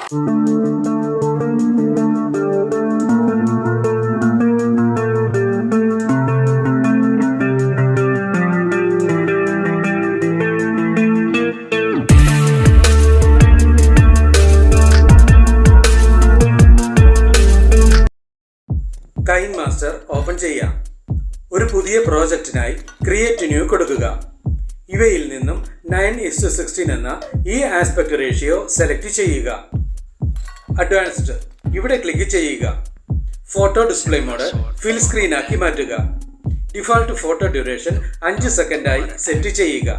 KineMaster open ചെയ്യാം. ഒരു പുതിയ പ്രോജക്റ്റിനായി ക്രിയേറ്റ് ന്യൂ കൊടുക്കുക. ഇവയിൽ നിന്നും 9:16 എന്ന ഈ ആസ്പെക്ട് റേഷ്യോ സെലക്ട് ചെയ്യുക. അഡ്വാൻസ്ഡ് ഇവിടെ ക്ലിക്ക് ചെയ്യുക. Photo display mode fill screen ആക്കി മാറ്റുക. ഡിഫാൾട്ട് ഫോട്ടോ ഡ്യൂറേഷൻ 5 സെക്കൻഡായി സെറ്റ് ചെയ്യുക.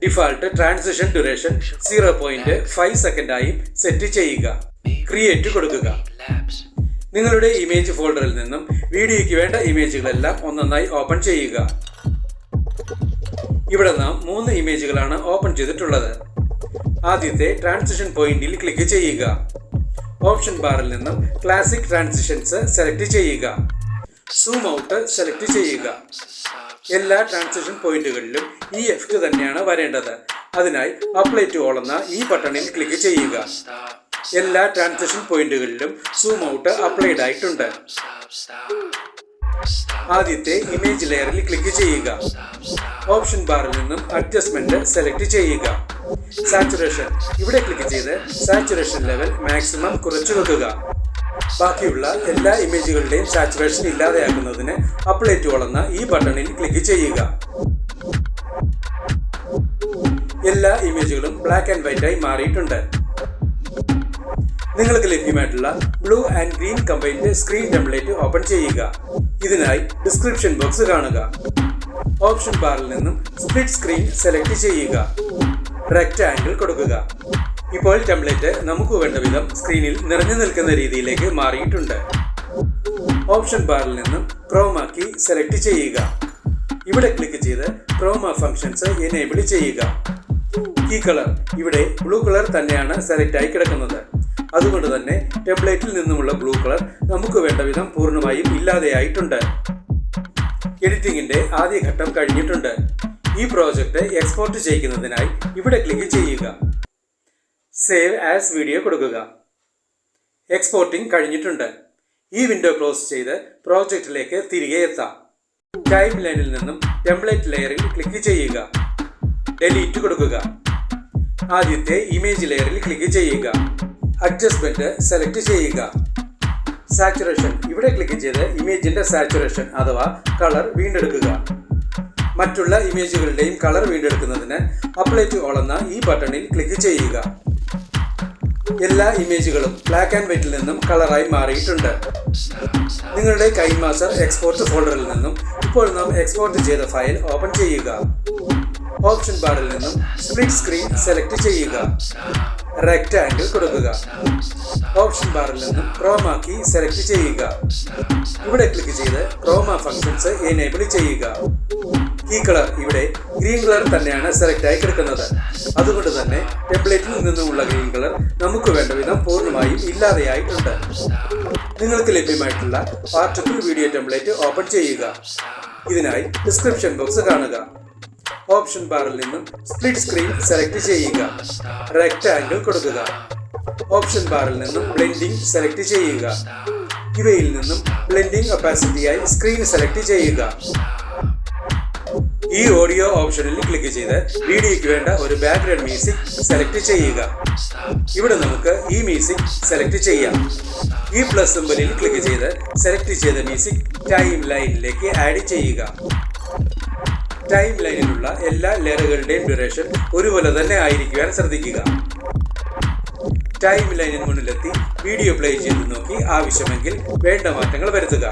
ഡിഫാൾട്ട് ട്രാൻസിഷൻ ഡ്യൂറേഷൻ 0.5 സെക്കൻഡായി സെറ്റ് ചെയ്യുക. ക്രിയേറ്റ് കൊടുക്കുക. നിങ്ങളുടെ ഇമേജ് ഫോൾഡറിൽ നിന്നും വീഡിയോയ്ക്ക് വേണ്ട ഇമേജുകളെല്ലാം ഒന്നൊന്നായി ഓപ്പൺ ചെയ്യുക. ഇവിടെ നാം 3 ഇമേജുകളാണ് ഓപ്പൺ ചെയ്തിട്ടുള്ളത്. ആദ്യത്തെ ട്രാൻസിഷൻ പോയിന്റിൽ ക്ലിക്ക് ചെയ്യുക. ഓപ്ഷൻ ബാറിൽ നിന്നും ക്ലാസിക് ട്രാൻസിഷൻസ് സെലക്ട് ചെയ്യുക. സൂം ഔട്ട് സെലക്ട് ചെയ്യുക. എല്ലാ ട്രാൻസിഷൻ പോയിന്റുകളിലും ഈ എഫക്റ്റ് തന്നെയാണ് വരേണ്ടത്. അതിനായി അപ്ലൈ ടു ഓൾ എന്ന ഈ ബട്ടണിൽ ക്ലിക്ക് ചെയ്യുക. എല്ലാ ട്രാൻസിഷൻ പോയിന്റുകളിലും സൂം ഔട്ട് അപ്ലൈഡ് ആയിട്ടുണ്ട്. ആദ്യത്തെ ഇമേജ് ലെയറിൽ ക്ലിക്ക് ചെയ്യുക. ഓപ്ഷൻ ബാറിൽ നിന്നും അഡ്ജസ്റ്റ്മെന്റ് സെലക്ട് ചെയ്യുക. സാച്ചുറേഷൻ ഇവിടെ ക്ലിക്ക് ചെയ്ത് സാച്ചുറേഷൻ ലെവൽ മാക്സിമം കുറച്ചു വെക്കുക. ബാക്കിയുള്ള എല്ലാ ഇമേജുകളുടെയും സാച്ചുറേഷൻ ഇല്ലാതെയാക്കുന്നതിന് അപ്ലൈ ടു ഓൾ എന്ന ഈ ബട്ടണിൽ ക്ലിക്ക് ചെയ്യുക. എല്ലാ ഇമേജുകളും ബ്ലാക്ക് ആൻഡ് വൈറ്റ് ആയി മാറിയിട്ടുണ്ട്. നിങ്ങൾക്ക് ലഭ്യമായിട്ടുള്ള blue and green combined screen template open ചെയ്യുക. ഇതിനായി ഡിസ്ക്രിപ്ഷൻ ബോക്സ് കാണുക. ഓപ്ഷൻ ബാറിൽ നിന്നും സ്പ്ലിറ്റ് സ്ക്രീൻ സെലക്ട് ചെയ്യുക. റെക്റ്റാങ്കിൾ കൊടുക്കുക. ഇപ്പോൾ ടെംപ്ലേറ്റ് നമുക്ക് വേണ്ട വിധം സ്ക്രീനിൽ നിറഞ്ഞു നിൽക്കുന്ന രീതിയിലേക്ക് മാറിയിട്ടുണ്ട്. ഓപ്ഷൻ ബാറിൽ നിന്നും ക്രോമ കീ സെലക്ട് ചെയ്യുക. ഇവിടെ ക്ലിക്ക് ചെയ്ത് ക്രോമ ഫങ്ഷൻസ് എനേബിൾ ചെയ്യുക. കീ കളർ ഇവിടെ ബ്ലൂ കളർ തന്നെയാണ് സെലക്ട് ആയി കിടക്കുന്നത്. അതുകൊണ്ട് തന്നെ ടെംപ്ലേറ്റിൽ നിന്നുമുള്ള ബ്ലൂ കളർ നമുക്ക് വേണ്ട വിധം പൂർണ്ണമായും ഇല്ലാതെയായിട്ടുണ്ട്. എഡിറ്റിംഗിന്റെ ആദ്യ ഘട്ടം കഴിഞ്ഞിട്ടുണ്ട്. ഈ പ്രോജക്റ്റ് എക്സ്പോർട്ട് ചെയ്യുന്നതിനായി ഇവിടെ ക്ലിക്ക് ചെയ്യുക. സേവ് ആസ് വീഡിയോ കൊടുക്കുക. എക്സ്പോർട്ടിംഗ് കഴിഞ്ഞിട്ടുണ്ട്. ഈ വിൻഡോ ക്ലോസ് ചെയ്ത് പ്രോജക്റ്റിലേക്ക് തിരികെ എത്താം. ടൈം ലൈനിൽ നിന്നും ടെംപ്ലേറ്റ് ലെയറിൽ ക്ലിക്ക് ചെയ്യുക. ഡിലീറ്റ് കൊടുക്കുക. ആദ്യത്തെ ഇമേജ് ലെയറിൽ ക്ലിക്ക് ചെയ്യുക. അഡ്ജസ്റ്റ്മെന്റ് സെലക്ട് ചെയ്യുക. സാച്ചുറേഷൻ ഇവിടെ ക്ലിക്ക് ചെയ്ത് ഇമേജിന്റെ സാച്ചുറേഷൻ അഥവാ കളർ വീണ്ടെടുക്കുക. മറ്റുള്ള ഇമേജുകളുടെയും കളർ വീണ്ടെടുക്കുന്നതിന് അപ്ലൈ ടു ഓൾ എന്ന ഈ ബട്ടണിൽ ക്ലിക്ക് ചെയ്യുക. എല്ലാ ഇമേജുകളും ബ്ലാക്ക് ആൻഡ് വൈറ്റിൽ നിന്നും കളറായി മാറിയിട്ടുണ്ട്. നിങ്ങളുടെ കൈൻമാസ്റ്റർ എക്സ്പോർട്ട് ഫോൾഡറിൽ നിന്നും ഇപ്പോൾ നാം എക്സ്പോർട്ട് ചെയ്ത ഫയൽ ഓപ്പൺ ചെയ്യുക. ഓപ്ഷൻ ബാറിൽ നിന്നും സ്പ്ലിറ്റ് സ്ക്രീൻ സെലക്ട് ചെയ്യുക. റെക്റ്റാങ്കിൾ കൊടുക്കുക. ഓപ്ഷൻ ബാറിൽ നിന്നും ക്രോമ കീ സെലക്ട് ചെയ്യുക. ഇവിടെ ക്ലിക്ക് ചെയ്ത് ക്രോമ ഫങ്ഷൻസ് എനേബിൾ ചെയ്യുക. കീ കളർ ഇവിടെ ഗ്രീൻ കളർ തന്നെയാണ് സെലക്ട് ആയി കിടക്കുന്നത്. അതുകൊണ്ട് തന്നെ ടെംപ്ലേറ്റിൽ നിന്നുമുള്ള ഗ്രീൻ കളർ നമുക്ക് വേണ്ട വിധം പൂർണ്ണമായും ഇല്ലാതെയായിട്ടുണ്ട്. നിങ്ങൾക്ക് ലഭ്യമായിട്ടുള്ള പാർട്ടിക്കിൾ വീഡിയോ ടെംപ്ലേറ്റ് ഓപ്പൺ ചെയ്യുക. ഇതിനായി ഡിസ്ക്രിപ്ഷൻ ബോക്സ് കാണുക. ഓപ്ഷൻ ബാറിൽ നിന്നും സ്പ്ലിറ്റ് സ്ക്രീൻ സെലക്ട് ചെയ്യുക. റെക്റ്റാങ്കിൾ കൊടുക്കുക. ഓപ്ഷൻ ബാറിൽ നിന്നും ബ്ലെൻഡിംഗ് സെലക്ട് ചെയ്യുക. ഇവയിൽ നിന്നും ബ്ലെൻഡിംഗ് ഒപ്പാസിറ്റിയായി സ്ക്രീൻ സെലക്ട് ചെയ്യുക. ഈ ഓഡിയോ ഓപ്ഷനിൽ ക്ലിക്ക് ചെയ്ത് വീഡിയോയ്ക്ക് വേണ്ട ഒരു ബാക്ക്ഗ്രൗണ്ട് മ്യൂസിക് സെലക്ട് ചെയ്യുക. ഇവിടെ നമുക്ക് ഈ മ്യൂസിക് സെലക്ട് ചെയ്യാം. ഈ പ്ലസ് സിംബലിൽ ക്ലിക്ക് ചെയ്ത് സെലക്ട് ചെയ്ത മ്യൂസിക് ടൈം ലൈനിലേക്ക് ആഡ് ചെയ്യുക. ടൈം ലൈനിലുള്ള എല്ലാ ലെയറുകളുടെയും ഡ്യൂറേഷൻ ഒരുപോലെ തന്നെ ആയിരിക്കുവാൻ ശ്രദ്ധിക്കുക. ടൈം ലൈനിന് മുന്നിലെത്തി വീഡിയോ പ്ലേ ചെയ്ത് നോക്കി ആവശ്യമെങ്കിൽ വേണ്ട മാറ്റങ്ങൾ വരുത്തുക.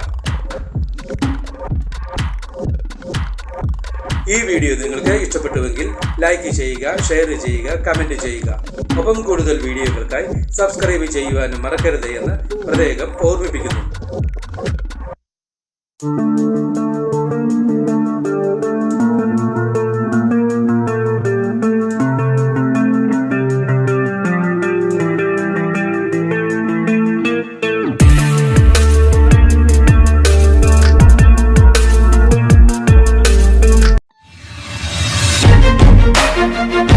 ഈ വീഡിയോ നിങ്ങൾക്ക് ഇഷ്ടപ്പെട്ടുവെങ്കിൽ ലൈക്ക് ചെയ്യുക, ഷെയർ ചെയ്യുക, കമന്റ് ചെയ്യുക. ഒപ്പം കൂടുതൽ വീഡിയോകൾക്കായി സബ്സ്ക്രൈബ് ചെയ്യുവാനും മറക്കരുത് എന്ന് പ്രത്യേകം ഓർമ്മിപ്പിക്കുന്നു. Thank you.